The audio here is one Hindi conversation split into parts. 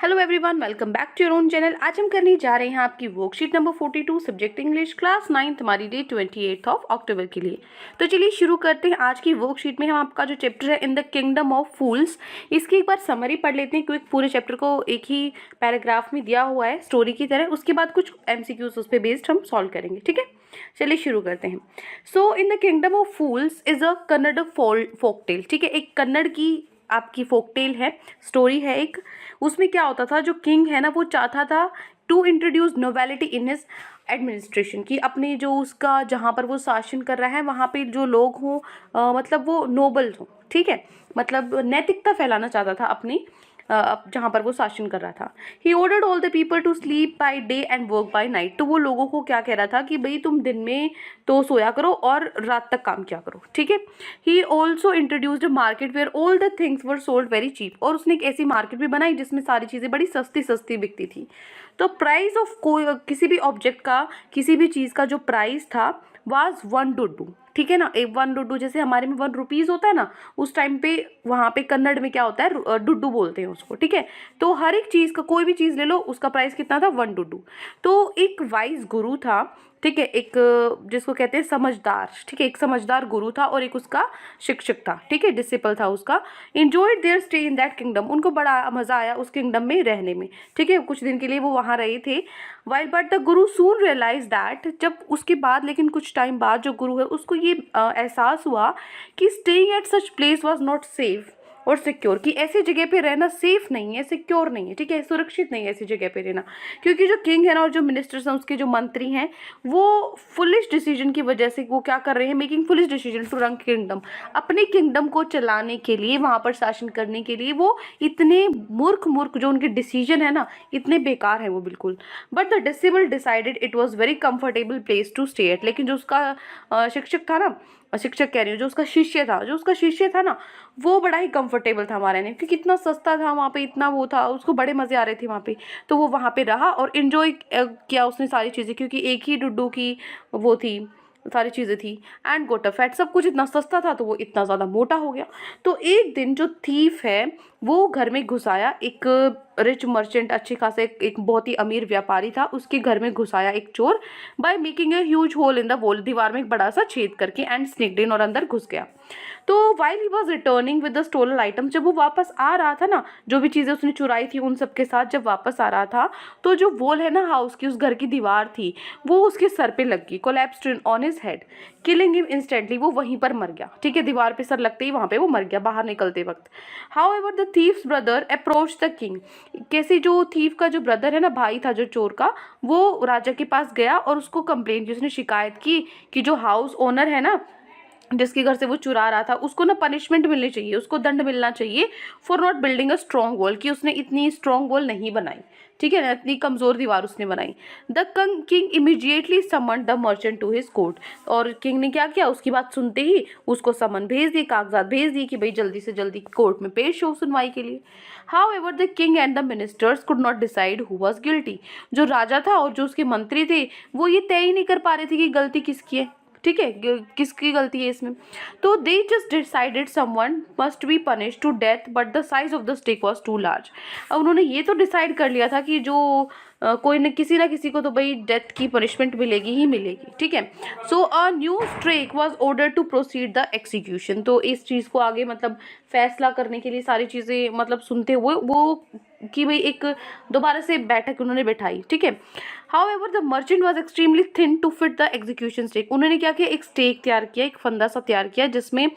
Hello everyone, welcome back to your own channel. आज हम करने जा रहे हैं आपकी worksheet number 42 subject English class 9 हमारी डे 28 ऑफ अक्टूबर के लिए। तो चलिए शुरू करते हैं। आज की वर्कशीट में हम आपका जो चैप्टर है इन द किंगडम ऑफ फूल्स, इसकी एक बार समरी पढ़ लेते हैं क्योंकि पूरे चैप्टर को एक ही पैराग्राफ में दिया हुआ है स्टोरी की तरह। उसके बाद कुछ MCQs उस पर बेस्ड हम सॉल्व करेंगे, ठीक है। चलिए शुरू करते हैं। So in the kingdom of fools is a Kannada folk tale, ठीक है। एक कन्नड़ की आपकी फोकटेल है, स्टोरी है एक। उसमें क्या होता था, जो किंग है ना वो चाहता था to introduce novelty in his administration, की अपने जो उसका जहाँ पर वो शासन कर रहा है वहाँ पे जो लोग हों, मतलब वो नोबल्स हों, ठीक है। मतलब नैतिकता फैलाना चाहता था अपनी जहाँ पर वो शासन कर रहा था। He ordered all the people to sleep by day and work by night. तो वो लोगों को क्या कह रहा था कि भाई तुम दिन में तो सोया करो और रात तक काम किया करो, ठीक है। He also introduced market where all the things were sold very cheap. और उसने एक ऐसी मार्केट भी बनाई जिसमें सारी चीज़ें बड़ी सस्ती सस्ती बिकती थी। तो प्राइस ऑफ कोई किसी भी ऑब्जेक्ट का, किसी भी चीज़ का जो प्राइस था वाज 1 डुड्डू, ठीक है ना। एक 1 डुड्डू, जैसे हमारे में 1 रुपीज़ होता है ना, उस टाइम पे वहाँ पे कन्नड़ में क्या होता है, डुड्डू बोलते हैं उसको, ठीक है। तो हर एक चीज़ का, कोई भी चीज़ ले लो, उसका प्राइस कितना था, 1 डुड्डू। तो एक वाइज गुरु था, ठीक है, एक जिसको कहते हैं समझदार, ठीक है। एक समझदार गुरु था और एक उसका शिक्षक था, ठीक है, डिसिपल था उसका। Enjoyed their stay in that kingdom. उनको बड़ा मज़ा आया उस किंगडम में रहने में, ठीक है। कुछ दिन के लिए वो वहाँ रहे थे। While but the Guru soon realise that, जब उसके बाद लेकिन कुछ टाइम बाद जो गुरु है उसको ये एहसास हुआ कि staying at such place was not safe और सिक्योर, कि ऐसी जगह पे रहना सेफ नहीं है, सिक्योर नहीं है, ठीक है, सुरक्षित नहीं है ऐसी जगह पे रहना। क्योंकि जो किंग है ना और जो मिनिस्टर्स हैं, उसके जो मंत्री हैं, वो फुलिश डिसीजन की वजह से वो क्या कर रहे हैं, making foolish decision to run kingdom. अपने किंगडम को चलाने के लिए, वहाँ पर शासन करने के लिए वो इतने मूर्ख मूर्ख जो उनके डिसीजन है ना, इतने बेकार है वो बिल्कुल। But the disciple decided it was very comfortable place to stay at. लेकिन जो उसका शिक्षक था ना, शिक्षक कह रही हूँ, जो उसका शिष्य था ना, वो बड़ा ही कंफर्टेबल था हमारे ने, क्योंकि इतना सस्ता था वहाँ पे, इतना वो था, उसको बड़े मज़े आ रहे थे वहाँ पे। तो वो वहाँ पे रहा और इन्जॉय किया उसने सारी चीज़ें, क्योंकि एक ही डुड्डू की वो थी, सारी चीज़ें थी। एंड गोट अ फैट, सब कुछ इतना सस्ता था तो वो इतना ज़्यादा मोटा हो गया। तो एक दिन जो थीफ है वो घर में घुस आया, एक रिच मर्चेंट, अच्छे खासे एक बहुत ही अमीर व्यापारी था, उसके घर में घुस आया एक चोर, by making a huge hole in the wall, दीवार में एक बड़ा सा छेद करके, एंड स्नेक्ड इन, और अंदर घुस गया। तो while he was returning with the stolen item, जब वो वापस आ रहा था ना, जो भी चीज़ें उसने चुराई थी उन सब के साथ जब वापस आ रहा था, तो जो वॉल है ना हाउस की, उस घर की दीवार थी, वो उसके सर पे लग गई, collapsed on his head, killing him instantly. वो वहीं पर मर गया, ठीक है, दीवार पे सर लगते ही वहाँ पे वो मर गया बाहर निकलते वक्त। How ever the thieves brother approach the king. कैसे जो थीफ का जो ब्रदर है ना, भाई था जो चोर का, वो राजा के पास गया और उसको कंप्लेंट की, उसने शिकायत की कि जो हाउस ओनर है ना, जिसके घर से वो चुरा रहा था, उसको ना पनिशमेंट मिलनी चाहिए, उसको दंड मिलना चाहिए for not building a strong wall, कि उसने इतनी स्ट्रॉन्ग वॉल नहीं बनाई, ठीक है ना, इतनी कमज़ोर दीवार उसने बनाई। The king immediately summon the merchant to his court. और किंग ने क्या किया, उसकी बात सुनते ही उसको समन भेज दी, कागजात भेज दी कि भाई जल्दी से जल्दी कोर्ट में पेश हो सुनवाई के लिए। How ever the king and the ministers could not decide who was guilty. जो राजा था और जो उसके मंत्री थे, वो ये तय ही नहीं कर पा रहे थे कि गलती किसकी है, ठीक है, किसकी गलती है इसमें। तो they just decided someone must be punish to death but the size of the stick was too large. अब उन्होंने ये तो डिसाइड कर लिया था कि जो कोई न किसी को तो भाई डेथ की पनिशमेंट मिलेगी ही मिलेगी, ठीक है। So a new stake was order to proceed the execution. तो इस चीज़ को आगे मतलब फैसला करने के लिए सारी चीज़ें मतलब सुनते हुए वो कि भाई एक दोबारा से बैठक उन्होंने बैठाई, ठीक है। However the merchant was extremely thin to fit the execution stake. उन्होंने क्या किया, एक स्टेक तैयार किया, एक फंदा सा तैयार किया जिसमें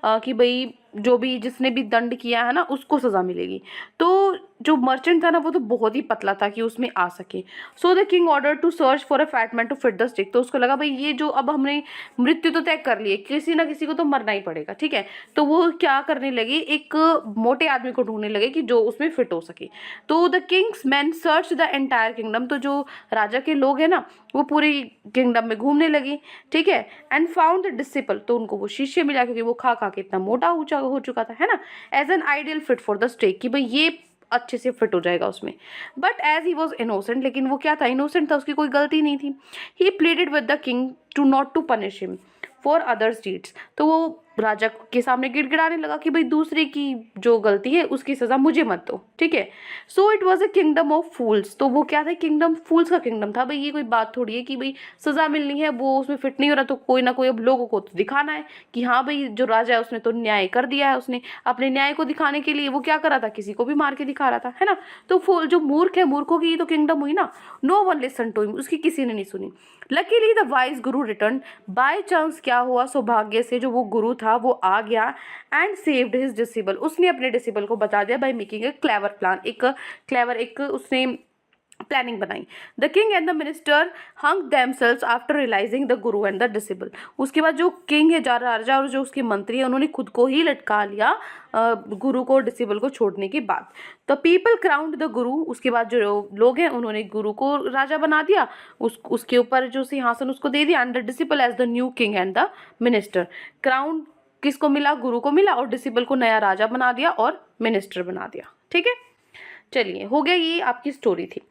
कि भाई जो भी जिसने भी दंड किया है ना उसको सज़ा मिलेगी। तो जो मर्चेंट था ना वो तो बहुत ही पतला था कि उसमें आ सके। So the king order to search for a fat man to fit the stick. तो उसको लगा भाई ये जो अब हमने मृत्यु तो तय कर ली है, किसी ना किसी को तो मरना ही पड़ेगा, ठीक है। तो वो क्या करने लगे, एक मोटे आदमी को ढूंढने लगे कि जो उसमें फिट हो सके। तो the Kings man search the entire kingdom. तो जो राजा के लोग हैं ना वो पूरे किंगडम में घूमने लगे, ठीक है। And found the disciple. तो उनको वो शिष्य मिला क्योंकि वो खा खा के इतना मोटा हो चुका था, है ना, as an ideal fit for the stake, कि भाई ये अच्छे से फिट हो जाएगा उसमें। But as he was innocent, लेकिन वो क्या था, इनोसेंट था, उसकी कोई गलती नहीं थी। He pleaded with the king to not to punish him for others deeds. तो वो राजा के सामने गिड़गिड़ाने लगा कि भाई दूसरे की जो गलती है उसकी सजा मुझे मत दो, ठीक है। So it was a kingdom of fools. तो वो क्या था, किंगडम फूल्स का किंगडम था। भाई ये कोई बात थोड़ी है कि भाई सजा मिलनी है, वो उसमें फिट नहीं हो रहा तो कोई ना कोई अब लोगों को तो दिखाना है कि हाँ भाई जो राजा है उसने तो न्याय कर दिया है। उसने अपने न्याय को दिखाने के लिए वो क्या कर रहा था, किसी को भी मार के दिखा रहा था, है ना। तो फूल जो मूर्ख है, मूर्खों की तो किंगडम हुई ना। No one listen to him, उसकी किसी ने नहीं सुनी। Luckily the wise guru return. By chance क्या हुआ, सौभाग्य से जो वो गुरु था वो आ गया एंड सेव्ड हिज डिसेबल। उसने अपने डिसेबल को बचा दिया by making a clever plan. एक उसने प्लानिंग बनाई। The king and the minister hang themselves after realising the guru and the disciple. उसके बाद जो किंग है, राजा, और जो उसके मंत्री है, उन्होंने खुद को ही लटका लिया गुरु को, डिसेबल को छोड़ने के बाद। द पीपल क्राउंड द गुरु। उसके बाद जो लोग हैं उन्होंने गुरु को राजा बना दिया, उसके ऊपर जो सिंहासन उसको दे दिया, and the disciple as the new king and the minister. Crown किसको मिला, गुरु को मिला, और डिसेबल को नया राजा बना दिया और मिनिस्टर बना दिया, ठीक है। चलिए, हो गया, ये आपकी स्टोरी थी।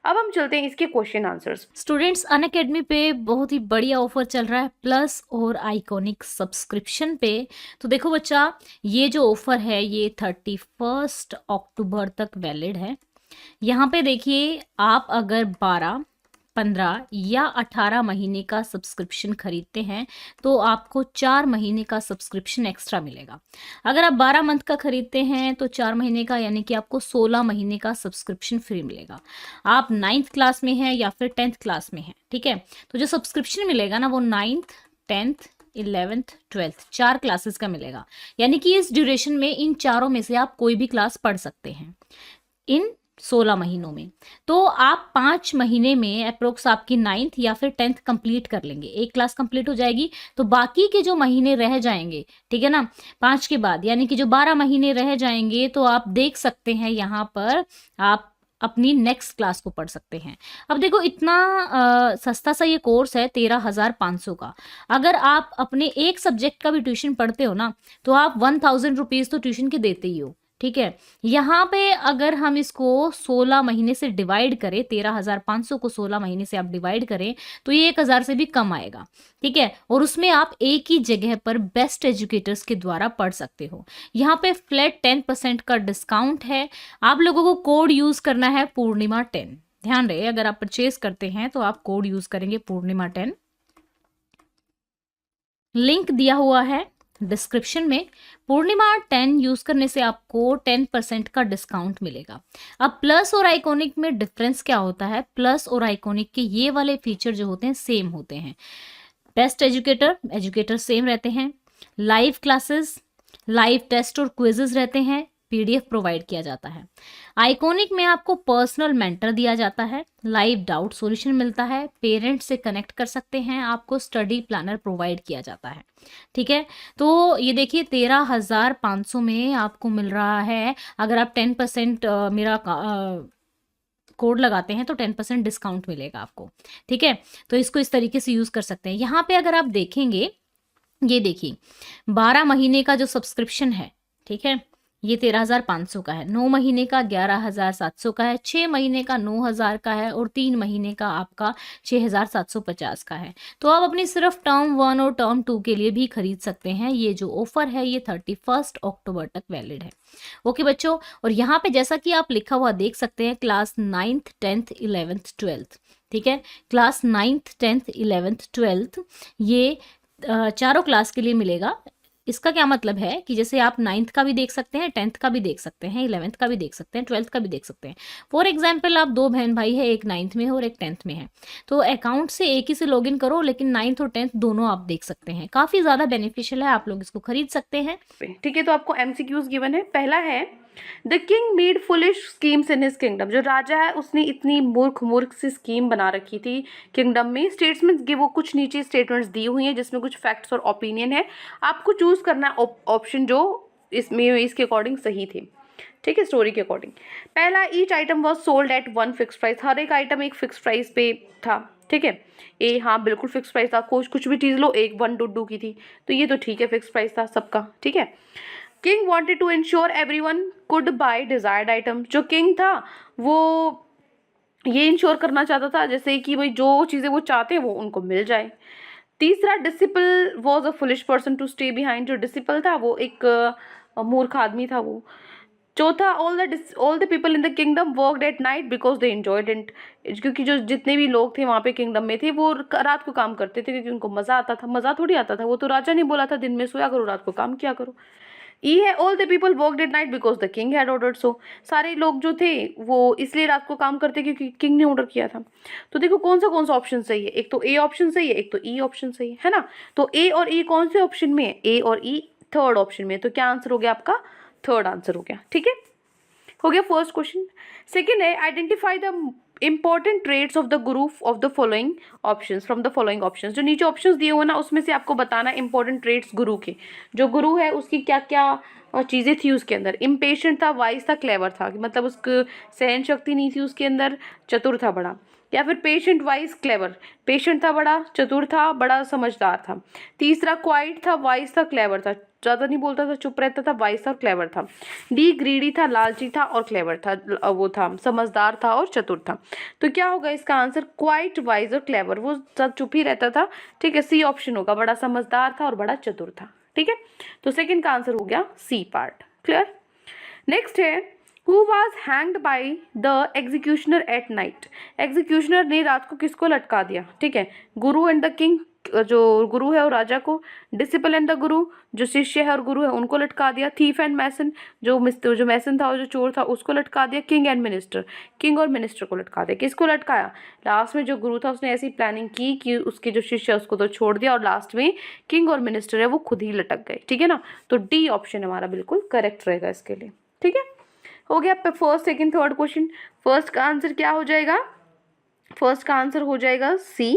अब हम चलते हैं इसके क्वेश्चन आंसर्स। स्टूडेंट्स, अनअकैडमी पे बहुत ही बढ़िया ऑफर चल रहा है प्लस और आइकॉनिक सब्सक्रिप्शन पे। तो देखो बच्चा, ये जो ऑफर है ये 31 अक्टूबर तक वैलिड है। यहाँ पे देखिए, आप अगर 12, 15 या 18 महीने का सब्सक्रिप्शन खरीदते हैं तो आपको 4 महीने का सब्सक्रिप्शन एक्स्ट्रा मिलेगा। अगर आप 12 मंथ का खरीदते हैं तो 4 महीने का, यानी कि आपको 16 महीने का सब्सक्रिप्शन फ्री मिलेगा। आप 9th क्लास में हैं या फिर 10th क्लास में हैं, ठीक है। तो जो सब्सक्रिप्शन मिलेगा ना वो 9th, 10th, 11th, 12th 4 classes का मिलेगा। यानी कि इस ड्यूरेशन में इन चारों में से आप कोई भी क्लास पढ़ सकते हैं इन 16 महीनों में। तो आप 5 महीने में अप्रोक्स आपकी 9th या फिर 10th कंप्लीट कर लेंगे। एक क्लास कंप्लीट हो जाएगी तो बाकी के जो महीने रह जाएंगे, ठीक है ना, 5 के बाद, यानी कि जो 12 महीने रह जाएंगे, तो आप देख सकते हैं यहाँ पर आप अपनी नेक्स्ट क्लास को पढ़ सकते हैं। अब देखो, इतना सस्ता सा ये कोर्स है 13,500 का। अगर आप अपने एक सब्जेक्ट का भी ट्यूशन पढ़ते हो ना तो आप 1000 रुपीज़ तो ट्यूशन के देते ही हो, ठीक है। यहाँ पे अगर हम इसको 16 महीने से डिवाइड करें, 13,500 को 16 महीने से आप डिवाइड करें तो ये 1000 से भी कम आएगा, ठीक है। और उसमें आप एक ही जगह पर बेस्ट एजुकेटर्स के द्वारा पढ़ सकते हो। यहाँ पे फ्लैट 10% का डिस्काउंट है। आप लोगों को कोड यूज करना है पूर्णिमा 10। ध्यान रहे, अगर आप परचेज करते हैं तो आप कोड यूज करेंगे पूर्णिमा 10। लिंक दिया हुआ है डिस्क्रिप्शन में। पूर्णिमा 10 यूज करने से आपको 10% का डिस्काउंट मिलेगा। अब प्लस और आइकॉनिक में डिफरेंस क्या होता है? प्लस और आइकॉनिक के ये वाले फीचर जो होते हैं सेम होते हैं। बेस्ट एजुकेटर सेम रहते हैं। लाइव क्लासेस, लाइव टेस्ट और क्विजेस रहते हैं। पीडीएफ प्रोवाइड किया जाता है। आइकॉनिक में आपको पर्सनल मेंटर दिया जाता है। लाइव डाउट सॉल्यूशन मिलता है। पेरेंट्स से कनेक्ट कर सकते हैं। आपको स्टडी प्लानर प्रोवाइड किया जाता है, ठीक है। तो ये देखिए 13,500 में आपको मिल रहा है। अगर आप 10% मेरा कोड लगाते हैं तो 10% डिस्काउंट मिलेगा आपको, ठीक है। तो इसको इस तरीके से यूज कर सकते हैं। यहाँ पे अगर आप देखेंगे, ये देखिए 12 महीने का जो सब्सक्रिप्शन है, ठीक है, ये 13,500 का है। 9 महीने का 11,700 का है। 6 महीने का 9,000 का है और 3 महीने का आपका 6,750 का है। तो आप अपनी सिर्फ टर्म 1 और टर्म 2 के लिए भी खरीद सकते हैं। ये जो ऑफर है ये 31 अक्टूबर तक वैलिड है। ओके बच्चों, और यहाँ पे जैसा कि आप लिखा हुआ देख सकते हैं, class 9th, 10th, 11th, 12th, ठीक है। Class 9th, 10th, 11th, 12th ये चारों क्लास के लिए मिलेगा। इसका क्या मतलब है कि जैसे आप 9th का भी देख सकते हैं, 10th का भी देख सकते हैं, 11th का भी देख सकते हैं, 12th का भी देख सकते हैं। फॉर एग्जाम्पल, आप 2 बहन भाई है, एक 9th में है और एक 10th में है, तो अकाउंट से एक ही से लॉगिन करो, लेकिन 9th और 10th दोनों आप देख सकते हैं। काफी ज्यादा बेनिफिशियल है, आप लोग इसको खरीद सकते हैं, ठीक है। तो आपको एमसीक्यूज गिवन है। पहला है, the king made foolish schemes in his kingdom. जो राजा है उसने इतनी मूर्ख सी स्कीम बना रखी थी किंगडम में। स्टेटमेंट्स की वो कुछ नीचे स्टेटमेंट्स दी हुई हैं जिसमें कुछ फैक्ट्स और ओपिनियन है। आपको चूज करना है ऑप्शन जो इसमें इसके अकॉर्डिंग सही थे, ठीक है, स्टोरी के अकॉर्डिंग। पहला, each item was sold at 1 fix price. हर एक आइटम एक फिक्स प्राइस पे था, ठीक है। ए, हाँ बिल्कुल फिक्स प्राइस था। कुछ भी चीज़ लो, एक 1 डुड्डू की थी, तो ये तो ठीक है, फिक्स प्राइस था सबका, ठीक है। King wanted to ensure everyone could buy desired item. जो किंग था वो ये इंश्योर करना चाहता था जैसे कि भाई जो चीज़ें वो चाहते हैं वो उनको मिल जाए। तीसरा, disciple was a foolish person to stay behind. जो डिसिपल था वो एक मूर्ख आदमी था वो। चौथा, all the people in the kingdom worked at night because they enjoyed it. क्योंकि जो जितने भी लोग थे वहाँ पे किंगडम में थे वो रात को काम करते थे क्योंकि उनको मजा आता था। मजा थोड़ी आता था, वो तो राजा ने बोला था दिन में सोया करो रात को काम किया करो। ई है, all the people worked at night because the king had ordered so. सारे लोग जो थे वो इसलिए रात को काम करते क्योंकि किंग ने ऑर्डर किया था। तो देखो कौन सा ऑप्शन सही है। एक तो ए ऑप्शन सही है, एक तो ई ऑप्शन सही है ना। तो ए और ई कौन से ऑप्शन में है? ए और ई थर्ड ऑप्शन में। तो क्या आंसर हो गया आपका? थर्ड आंसर हो गया। ठीक है, हो गया फर्स्ट क्वेश्चन। सेकेंड है, identify the important traits of the guru of the following options from the following options. जो नीचे ऑप्शंस दिए हुए ना उसमें से आपको बताना इंपॉर्टेंट ट्रेड्स गुरु के। जो गुरु है उसकी क्या क्या चीज़ें थी उसके अंदर। इम्पेशेंट था, वाइज था, क्लेवर था, मतलब उसकी सहन शक्ति नहीं थी उसके अंदर, चतुर था बड़ा। या फिर पेशेंट, वाइज, क्लेवर। पेशेंट था बड़ा, चतुर था बड़ा, समझदार था। तीसरा, क्वाइट था, वाइज था, क्लेवर था, ज़्यादा नहीं बोलता था, चुप रहता था, वाइज था और क्लेवर था। डी, ग्रीडी था, लालची था और क्लेवर था, वो था समझदार था और चतुर था। तो क्या होगा इसका आंसर? क्वाइट, वाइज और क्लेवर। वो सब चुप ही रहता था। ठीक है, सी ऑप्शन होगा, बड़ा समझदार था और बड़ा चतुर था। ठीक है, तो सेकंड का आंसर हो गया सी पार्ट। क्लियर। नेक्स्ट है, who was hanged by the executioner at night. Executioner ने रात को किसको लटका दिया? ठीक है, गुरु एंड द किंग, जो गुरु है और राजा को। डिसिपल एंड द गुरु, जो शिष्य है और गुरु है उनको लटका दिया। थीफ एंड मैसन, जो मैसन था और जो चोर था उसको लटका दिया। किंग एंड मिनिस्टर, किंग और मिनिस्टर को लटका दिया। किसको लटकाया? लास्ट में जो गुरु था उसने ऐसी प्लानिंग की कि उसके जो शिष्य है उसको तो छोड़ दिया और लास्ट में किंग और मिनिस्टर है वो खुद ही लटक गए। ठीक है ना, तो डी ऑप्शन हमारा बिल्कुल करेक्ट रहेगा इसके लिए। ठीक है, हो गया first, second, third question. First का आंसर क्या हो जाएगा? फर्स्ट का आंसर हो जाएगा सी।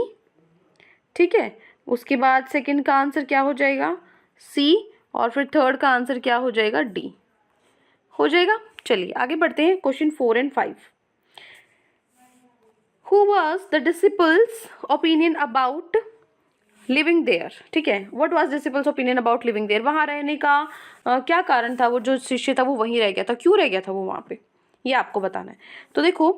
ठीक है, उसके बाद सेकंड का आंसर क्या हो जाएगा? सी। और फिर थर्ड का आंसर क्या हो जाएगा? डी हो जाएगा। चलिए आगे बढ़ते हैं, question 4 and 5। Who was the disciple's opinion about living there. ठीक है, what was disciple's opinion about living there. वहाँ रहने का क्या कारण था? वो जो शिष्य था वो वहीं रह गया था, क्यों रह गया था वो वहाँ पे, ये आपको बताना है। तो देखो,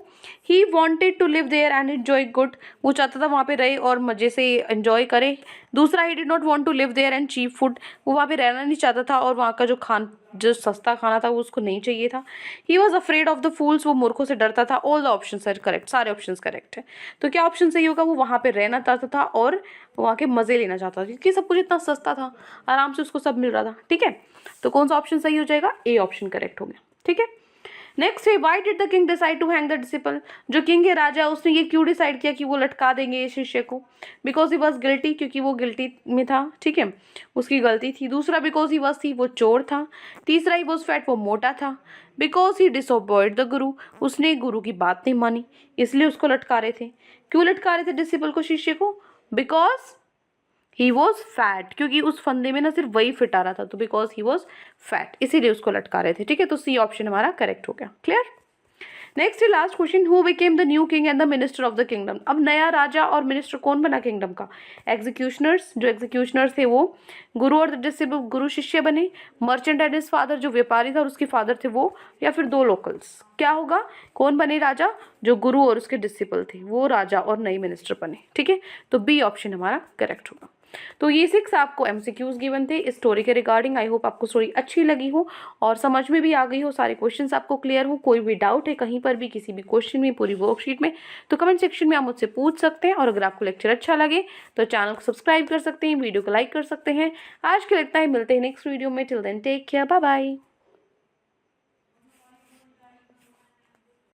he wanted to live there and enjoy good. वो चाहता था वहाँ पे रहे और मजे से एंजॉय करे। दूसरा, he did not want to live there and cheap food. वो वहाँ पे रहना नहीं चाहता था और वहाँ का जो सस्ता खाना था वो उसको नहीं चाहिए था। He was afraid of the fools, वो मूर्खों से डरता था। All the options are correct, सारे ऑप्शंस करेक्ट है। तो क्या ऑप्शन सही होगा? वो वहाँ पे रहना चाहता था और वहाँ के मजे लेना चाहता था क्योंकि सब कुछ इतना सस्ता था, आराम से उसको सब मिल रहा था। ठीक है, तो कौन सा ऑप्शन सही हो जाएगा? ए ऑप्शन करेक्ट हो गया। ठीक है, नेक्स्ट है, why did the king decide to hang the disciple. जो किंग है, राजा, उसने ये क्यों डिसाइड किया कि वो लटका देंगे इस शिष्य को? बिकॉज ही वॉज गिल्टी, क्योंकि वो गिल्टी में था। ठीक है, उसकी गलती थी। दूसरा, बिकॉज ही वॉज थी, वो चोर था। तीसरा, ही वॉज फैट, वो मोटा था। बिकॉज ही डिसओबेड द गुरु, उसने गुरु की बात नहीं मानी इसलिए उसको लटका रहे थे। क्यों लटका रहे थे डिसिपल को, शिष्य को? बिकॉज ही वॉज फैट, क्योंकि उस फंदे में ना सिर्फ वही फिट आ रहा था, तो बिकॉज ही वॉज फैट इसीलिए उसको लटका रहे थे। ठीक है, तो सी ऑप्शन हमारा करेक्ट हो गया। क्लियर। नेक्स्ट है last question, who became the new king and the minister of the kingdom. अब नया राजा और मिनिस्टर कौन बना किंगडम का? एग्जीक्यूशनर्स, जो एग्जीक्यूशनर्स थे वो। गुरु और डिसिपल, गुरु शिष्य बने। मर्चेंट एंड हिज फादर, जो व्यापारी था और उसके फादर थे वो। या फिर दो लोकल्स। क्या होगा? कौन बने राजा? जो गुरु और उसके डिसिपल थे वो राजा और नई मिनिस्टर बने। ठीक है, तो बी ऑप्शन हमारा करेक्ट होगा। तो ये 6 आपको एमसीक्यूज गिवन थे इस स्टोरी के रिगार्डिंग। आई होप आपको स्टोरी अच्छी लगी हो और समझ में भी आ गई हो, सारे क्वेश्चंस आपको क्लियर हो। कोई भी डाउट है कहीं पर भी, किसी भी क्वेश्चन में, पूरी वर्कशीट में, तो कमेंट सेक्शन में आप मुझसे पूछ सकते हैं। और अगर आपको लेक्चर अच्छा लगे तो चैनल को सब्सक्राइब कर सकते हैं, वीडियो को लाइक कर सकते हैं। आज के लिए इतना ही, मिलते हैं नेक्स्ट वीडियो में। Till then take care, bye bye.